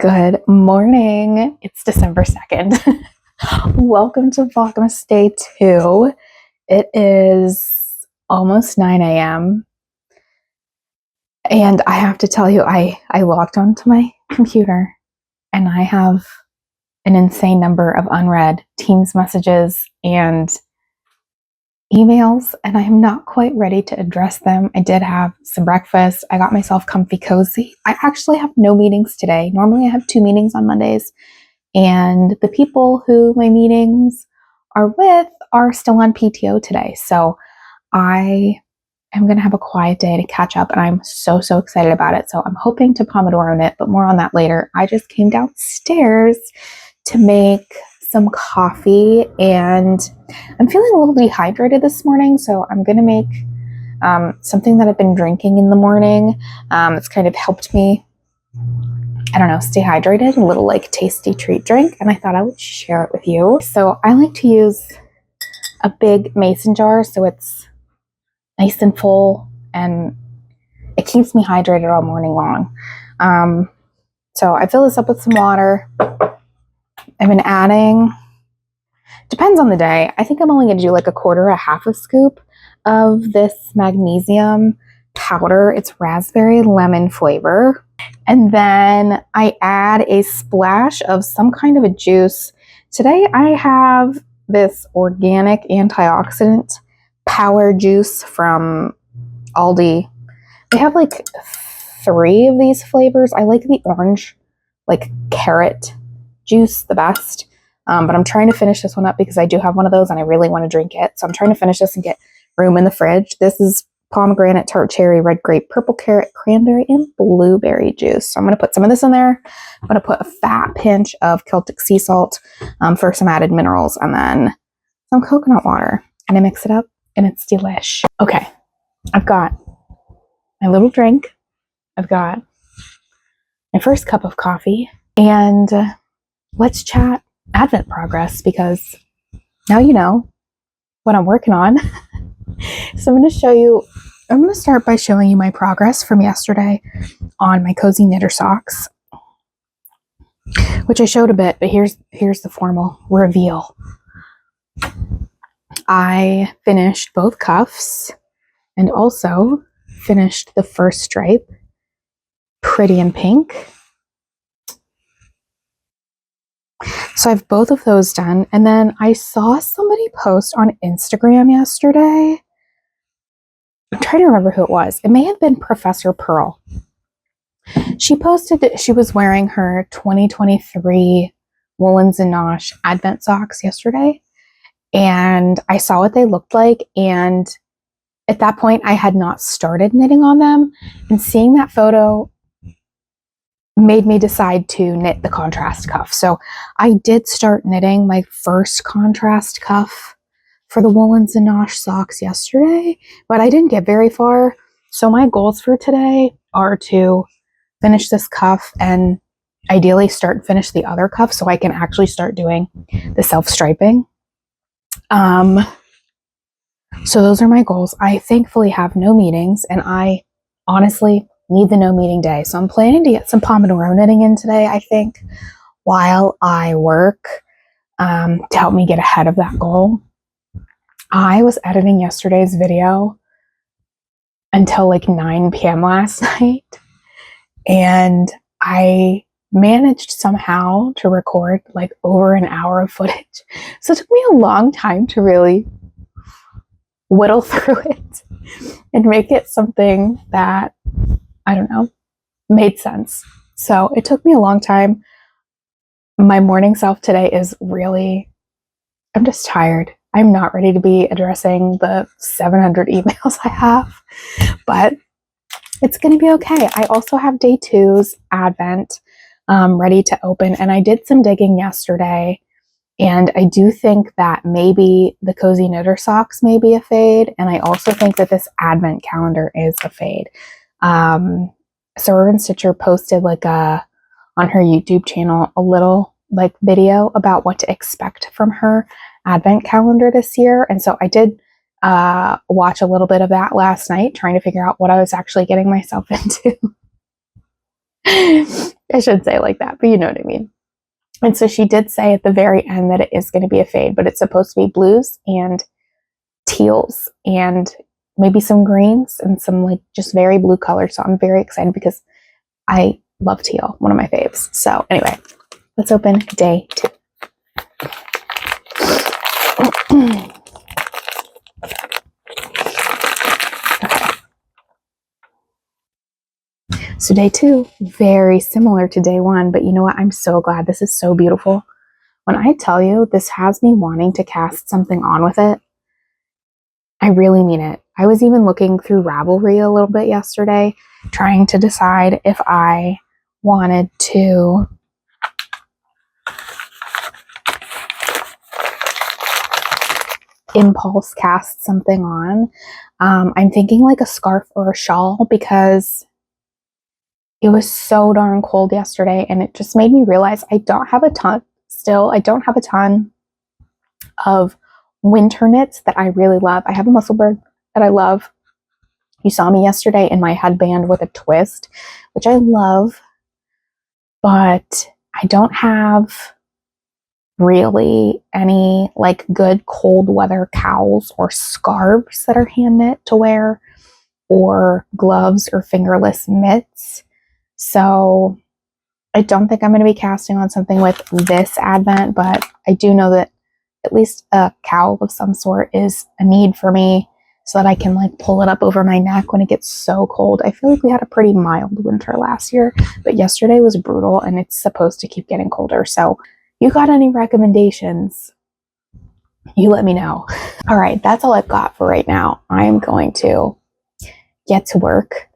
Good morning. It's December 2nd. Welcome to Vlogmas Day 2. It is almost 9 a.m. And I have to tell you, I logged onto my computer and I have an insane number of unread Teams messages and emails, and I am not quite ready to address them. I did have some breakfast. I got myself comfy cozy. I actually have no meetings today. Normally I have 2 meetings on Mondays, and the people who my meetings are with are still on PTO today. So I am going to have a quiet day to catch up, and I'm so excited about it. So I'm hoping to Pomodoro it, but more on that later. I just came downstairs to make some coffee, and I'm feeling a little dehydrated this morning, so I'm gonna make something that I've been drinking in the morning. It's kind of helped me, I don't know, stay hydrated, a little like tasty treat drink, and I thought I would share it with you. So I like to use a big mason jar so it's nice and full and it keeps me hydrated all morning long. So I fill this up with some water. I've been adding, depends on the day. I think I'm only going to do like a quarter, a half a scoop of this magnesium powder. It's raspberry lemon flavor. And then I add a splash of some kind of a juice. Today I have this organic antioxidant power juice from Aldi. They have like 3 of these flavors. I like the orange, like carrot juice the best, but I'm trying to finish this one up because I do have one of those and I really want to drink it. So I'm trying to finish this and get room in the fridge. This is pomegranate, tart cherry, red grape, purple carrot, cranberry, and blueberry juice. So I'm going to put some of this in there. I'm going to put a fat pinch of Celtic sea salt for some added minerals, and then some coconut water, and I mix it up and it's delish. Okay, I've got my little drink. I've got my first cup of coffee, and let's chat Advent progress, because now you know what I'm working on. So I'm going to start by showing you my progress from yesterday on my cozy knitter socks, which I showed a bit, but here's the formal reveal. I finished both cuffs and also finished the first stripe, pretty in pink. So I have both of those done. And then I saw somebody post on Instagram yesterday. I'm trying to remember who it was. It may have been Professor Pearl. She posted that she was wearing her 2023 Woolens and Nosh Advent socks yesterday. And I saw what they looked like. And at that point, I had not started knitting on them. And seeing that photo made me decide to knit the contrast cuff. So I did start knitting my first contrast cuff for the Woolens and Nosh socks yesterday, but I didn't get very far. So my goals for today are to finish this cuff and ideally start and finish the other cuff so I can actually start doing the self-striping. So those are my goals. I thankfully have no meetings, and I honestly need the no meeting day. So I'm planning to get some Pomodoro knitting in today, I think, while I work, to help me get ahead of that goal. I was editing yesterday's video until like 9 p.m. last night, and I managed somehow to record like over an hour of footage. So it took me a long time to really whittle through it and make it something that, I don't know, made sense. So it took me a long time. My morning self today is really, I'm just tired. I'm not ready to be addressing the 700 emails I have, but it's going to be okay. I also have day 2's Advent ready to open, and I did some digging yesterday, and I do think that maybe the cozy knitter socks may be a fade, and I also think that this Advent calendar is a fade. So Urban Stitcher posted like on her YouTube channel a little like video about what to expect from her Advent calendar this year, and so I did watch a little bit of that last night, trying to figure out what I was actually getting myself into. I should say it like that, but you know what I mean. And so she did say at the very end that it is going to be a fade, but it's supposed to be blues and teals and maybe some greens and some like just very blue colors. So I'm very excited because I love teal, one of my faves. So anyway, let's open day 2. So day 2, very similar to day 1, but you know what? I'm so glad. This is so beautiful. When I tell you this has me wanting to cast something on with it, I really mean it. I was even looking through Ravelry a little bit yesterday, trying to decide if I wanted to impulse cast something on. I'm thinking like a scarf or a shawl because it was so darn cold yesterday, and it just made me realize I don't have a ton of winter knits that I really love. I have a Musselburgh that I love. You saw me yesterday in my headband with a twist, which I love, but I don't have really any like good cold weather cowls or scarves that are hand knit to wear, or gloves or fingerless mitts. So I don't think I'm going to be casting on something with this advent, but I do know that at least a cowl of some sort is a need for me so that I can like pull it up over my neck when it gets so cold. I feel like we had a pretty mild winter last year, but yesterday was brutal and it's supposed to keep getting colder. So you got any recommendations? You let me know. All right, that's all I've got for right now. I am going to get to work,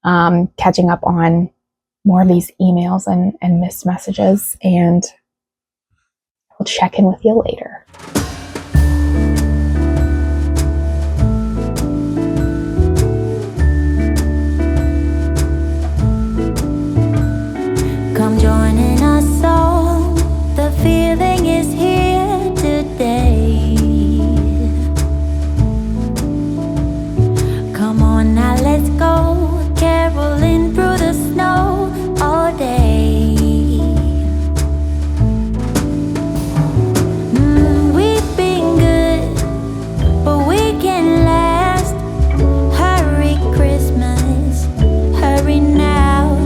catching up on more of these emails and missed messages, and I'll check in with you later. Come joining us all, the feeling is here today. Come on now, let's go, caroling through the snow all day. We've been good, but we can last. Hurry Christmas, hurry now.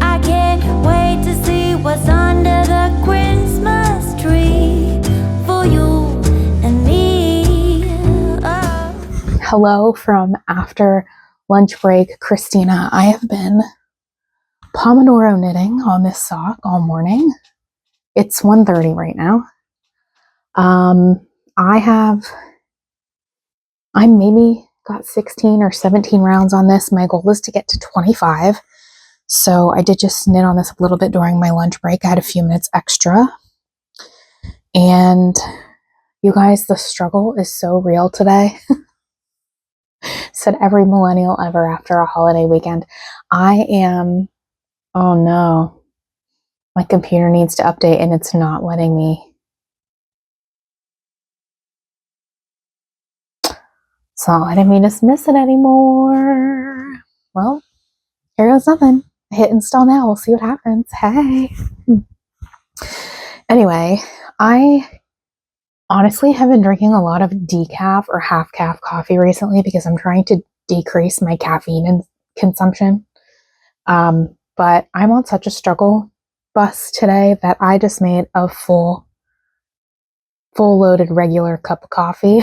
I can't wait to see what's under the Christmas tree for you and me. Oh. Hello from after lunch break, Kristina. I have been Pomodoro knitting on this sock all morning. It's 1:30 right now. I maybe got 16 or 17 rounds on this. My goal is to get to 25. So I did just knit on this a little bit during my lunch break. I had a few minutes extra. And you guys, the struggle is so real today. Said every millennial ever after a holiday weekend. Oh no, my computer needs to update and it's not letting me. It's not letting me dismiss it anymore. Well, here goes nothing. Hit install now. We'll see what happens. Hey. Anyway, I honestly have been drinking a lot of decaf or half calf coffee recently because I'm trying to decrease my caffeine consumption. But I'm on such a struggle bus today that I just made a full loaded regular cup of coffee.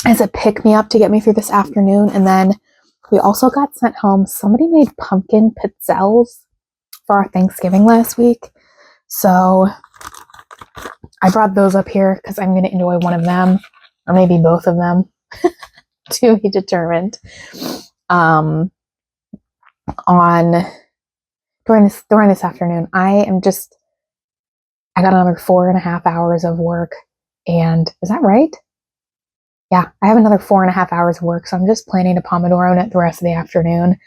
As a pick me up to get me through this afternoon. And then we also got sent home. Somebody made pumpkin pizzelles for our Thanksgiving last week. So I brought those up here because I'm going to enjoy one of them, or maybe both of them, to be determined. During this afternoon, I got another 4.5 hours of work, and is that right? Yeah, I have another 4.5 hours of work, so I'm just planning to Pomodoro knit the rest of the afternoon,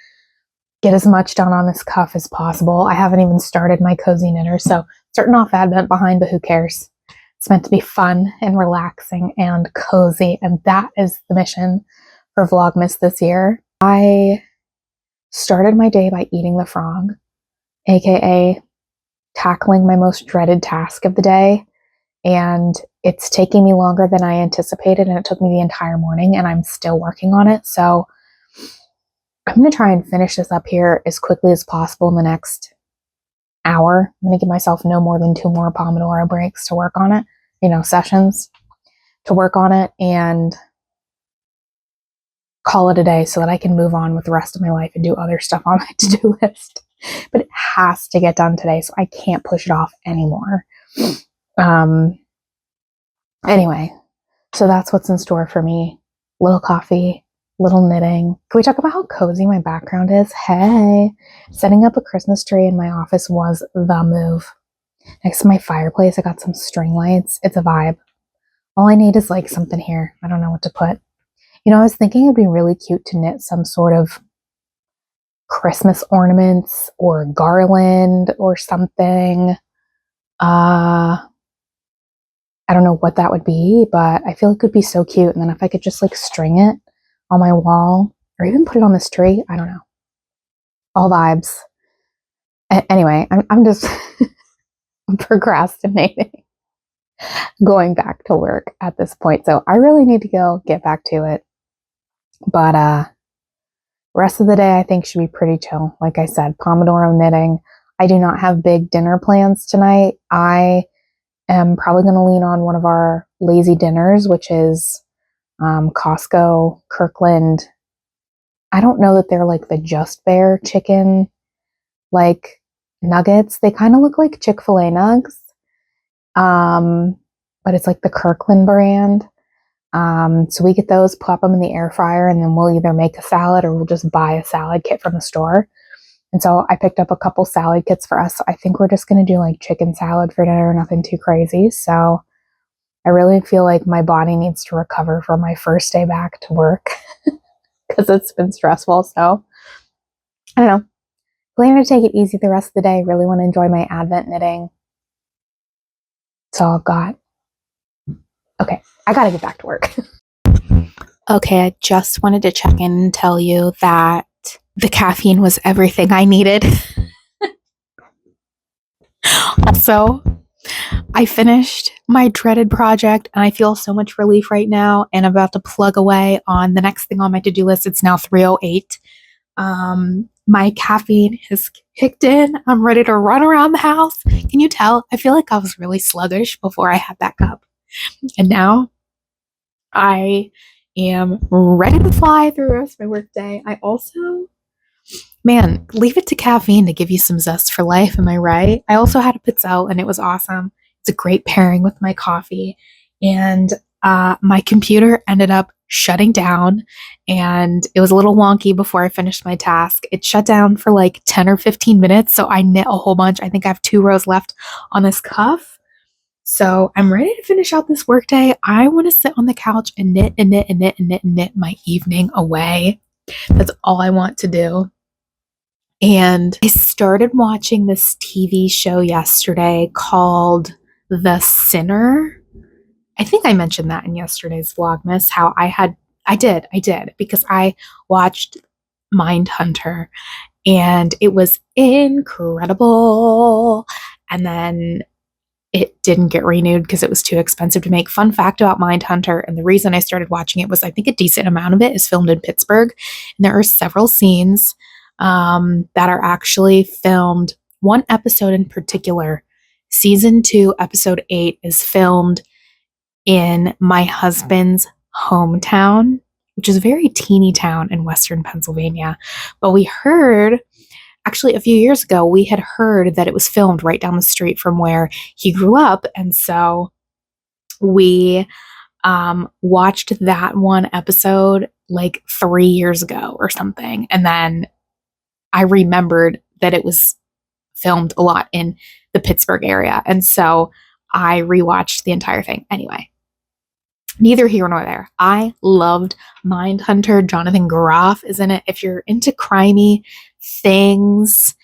get as much done on this cuff as possible. I haven't even started my cozy knitter, so starting off Advent behind, but who cares? It's meant to be fun and relaxing and cozy, and that is the mission for Vlogmas this year. I started my day by eating the frog, aka tackling my most dreaded task of the day, and it's taking me longer than I anticipated, and it took me the entire morning, and I'm still working on it. So I'm going to try and finish this up here as quickly as possible in the next hour. I'm going to give myself no more than 2 more Pomodoro breaks to work on it, sessions to work on it, and call it a day so that I can move on with the rest of my life and do other stuff on my to-do list. But it has to get done today, so I can't push it off anymore. Anyway, so that's what's in store for me. Little coffee, little knitting. Can we talk about how cozy my background is? Hey, setting up a Christmas tree in my office was the move. Next to my fireplace, I got some string lights. It's a vibe. All I need is like something here. I don't know what to put. I was thinking it'd be really cute to knit some sort of Christmas ornaments or garland or something. I don't know what that would be, but I feel it could be so cute. And then if I could just like string it on my wall or even put it on this tree, I don't know. All vibes. Anyway, I'm just procrastinating going back to work at this point. So I really need to go get back to it. But rest of the day I think should be pretty chill. Like I said, Pomodoro knitting. I do not have big dinner plans tonight. I am probably going to lean on one of our lazy dinners, which is Costco, Kirkland. I don't know that they're like the Just Bear chicken like nuggets. They kind of look like Chick-fil-A nugs. But it's like the Kirkland brand. So we get those, pop them in the air fryer, and then we'll either make a salad or we'll just buy a salad kit from the store. And so I picked up a couple salad kits for us. So I think we're just going to do like chicken salad for dinner, nothing too crazy. So I really feel like my body needs to recover from my first day back to work because it's been stressful. So I don't know. Planning to take it easy the rest of the day. Really want to enjoy my Advent knitting. That's all I've got. Okay, I got to get back to work. Okay, I just wanted to check in and tell you that the caffeine was everything I needed. Also, I finished my dreaded project and I feel so much relief right now, and I'm about to plug away on the next thing on my to-do list. It's now 3:08. My caffeine has kicked in. I'm ready to run around the house. Can you tell? I feel like I was really sluggish before I had that cup. And now I am ready to fly through the rest of my workday. I also, man, leave it to caffeine to give you some zest for life. Am I right? I also had a pizza and it was awesome. It's a great pairing with my coffee. And my computer ended up shutting down, and it was a little wonky before I finished my task. It shut down for like 10 or 15 minutes. So I knit a whole bunch. I think I have 2 rows left on this cuff. So I'm ready to finish out this workday. I want to sit on the couch and knit and knit and knit and knit and knit my evening away. That's all I want to do. And I started watching this TV show yesterday called The Sinner. I think I mentioned that in yesterday's Vlogmas, how I did, because I watched Mindhunter and it was incredible. And then it didn't get renewed because it was too expensive to make. Fun fact about Mindhunter, and the reason I started watching it was I think a decent amount of it is filmed in Pittsburgh. And there are several scenes that are actually filmed. One episode in particular, season 2, episode 8, is filmed in my husband's hometown, which is a very teeny town in Western Pennsylvania. But we heard, actually a few years ago, we had heard that it was filmed right down the street from where he grew up. And so we watched that one episode like 3 years ago or something. And then I remembered that it was filmed a lot in the Pittsburgh area. And so I rewatched the entire thing. Anyway, neither here nor there. I loved Mindhunter. Jonathan Groff is in it. If you're into crimey things,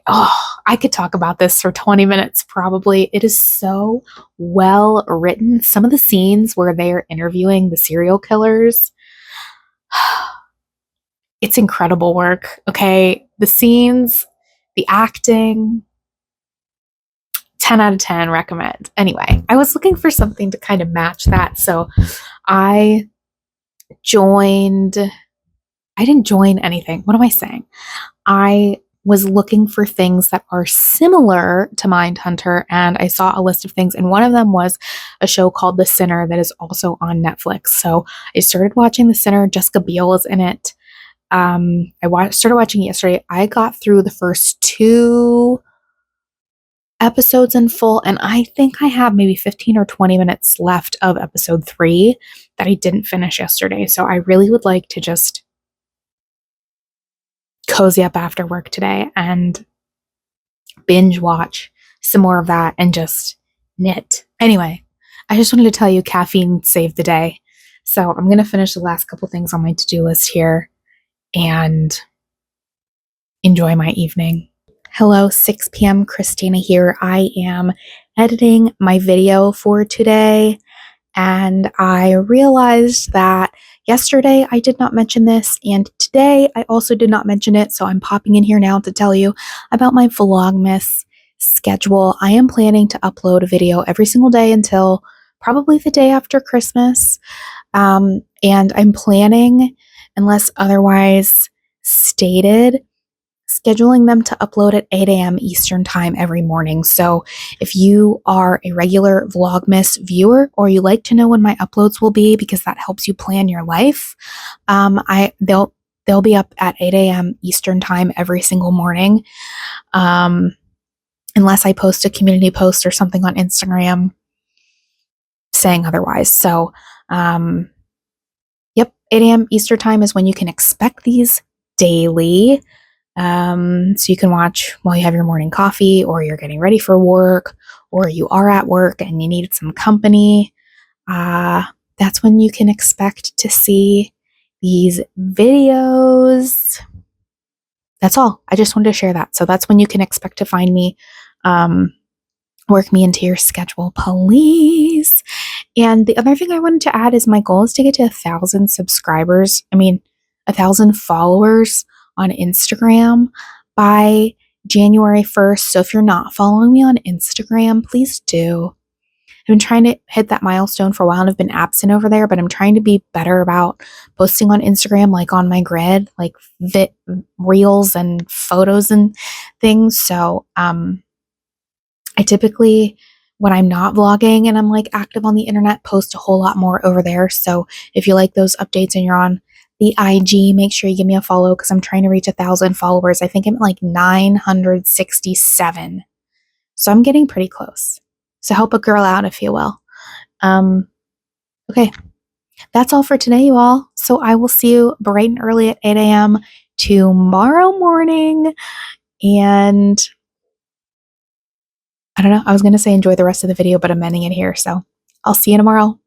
I could talk about this for 20 minutes probably. It is so well written. Some of the scenes where they are interviewing the serial killers, it's incredible work. Okay. The scenes, the acting, 10 out of 10 recommend. Anyway, I was looking for something to kind of match that. So I didn't join anything. What am I saying? I was looking for things that are similar to Mindhunter, and I saw a list of things, and one of them was a show called The Sinner that is also on Netflix. So I started watching The Sinner. Jessica Biel is in it. Started watching it yesterday. I got through the first 2 episodes in full, and I think I have maybe 15 or 20 minutes left of episode 3 that I didn't finish yesterday. So I really would like to just cozy up after work today and binge watch some more of that and just knit. Anyway, I just wanted to tell you caffeine saved the day. So I'm going to finish the last couple things on my to-do list here and enjoy my evening. Hello, 6 p.m. Kristina here. I am editing my video for today, and I realized that yesterday I did not mention this, and today I also did not mention it, so I'm popping in here now to tell you about my Vlogmas schedule. I am planning to upload a video every single day until probably the day after Christmas, and I'm planning, unless otherwise stated, scheduling them to upload at 8 a.m. Eastern time every morning. So if you are a regular Vlogmas viewer or you like to know when my uploads will be, because that helps you plan your life, they'll be up at 8 a.m. Eastern time every single morning, unless I post a community post or something on Instagram saying otherwise. So, yep, 8 a.m. Eastern time is when you can expect these daily. So you can watch while you have your morning coffee, or you're getting ready for work, or you are at work and you need some company. That's when you can expect to see these videos. That's all. I just wanted to share that. So that's when you can expect to find me. Work me into your schedule, please. And the other thing I wanted to add is my goal is to get to 1,000 subscribers. 1,000 followers on Instagram by January 1st. So if you're not following me on Instagram, please do. I've been trying to hit that milestone for a while and I've been absent over there, but I'm trying to be better about posting on Instagram, like on my grid, like reels and photos and things. So, I typically, when I'm not vlogging and I'm like active on the internet, post a whole lot more over there. So if you like those updates and you're on the IG, make sure you give me a follow, because I'm trying to reach 1,000 followers. I think I'm at like 967. So I'm getting pretty close. So help a girl out, if you will. Okay, that's all for today, you all. So I will see you bright and early at 8 a.m. tomorrow morning. And I don't know, I was going to say enjoy the rest of the video, but I'm ending it here. So I'll see you tomorrow.